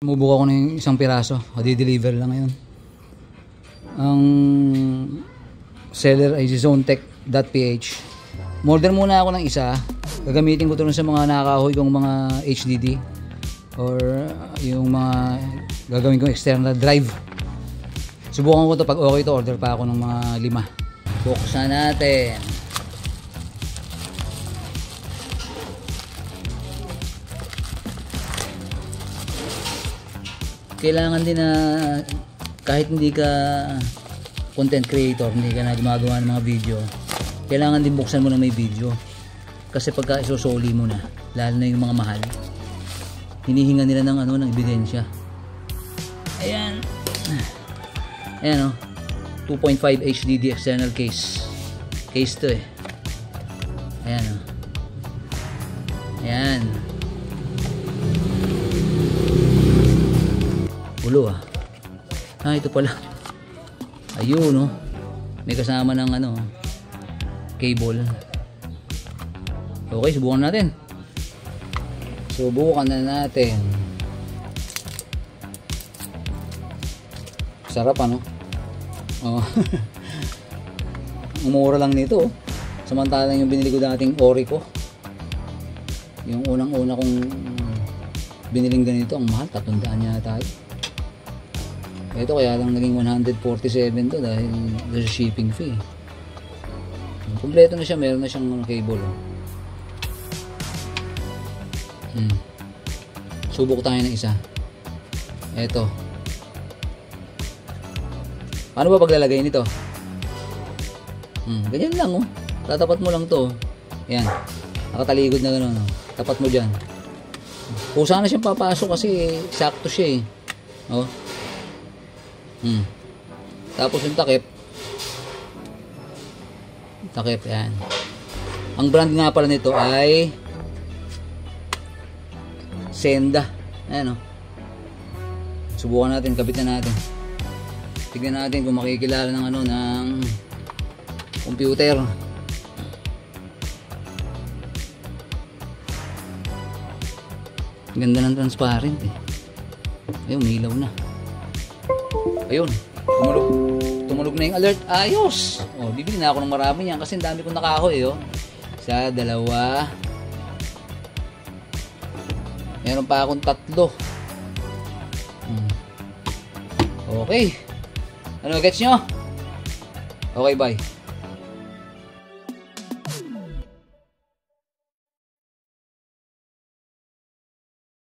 Bumubuka ko na yung isang piraso. Di-deliver lang ngayon. Ang seller ay si zonetech.ph. Order muna ako ng isa. Gagamitin ko ito sa mga nakakahoy kong mga HDD or yung mga gagawin kong external drive. Subukan ko ito. Pag okay ito, order pa ako ng mga 5. Buksan natin. Kailangan din na kahit hindi ka content creator, hindi ka na gumagawa ng mga video, kailangan din buksan mo na may video. Kasi pagka isusoli mo na, lalo na yung mga mahal, hinihinga nila ng ng ebidensya. Ayan. Ayan 2.5 HDD external case. Case to eh. Ayan Ayan. Ulo ito pala. Ayun may kasama ng cable. Okay, subukan natin. Subukan na natin. Sarap Umura lang nito. Samantalang yung binili ko dating Orico, yung unang-una kong biniling ganito, ang mahal, 300 yata. Ito kaya lang naging 147 to dahil sa shipping fee. Kompleto na siya, meron na siyang cable. Subok tayo ng isa. Ito. Paano ba paglalagay nito? Ganyan lang Tatapat mo lang to. Ayan. Nakataligod na gano'n. Tapat mo dyan. Kusa na siyang papasok kasi sakto siya Tapos yung takip, yan. Ang brand nga pala nito ay Senda. Ayan Subukan natin, kabitan natin. Tignan natin kung makikilala ng ng computer. Ganda ng transparent Ayun, umilaw na. Ayun, tumunog na yung alert. Ayos. Bibili na ako ng marami yan kasi dami kong nakahoy Isa, dalawa. Meron pa akong 3. Okay. Gets nyo? Okay, bye.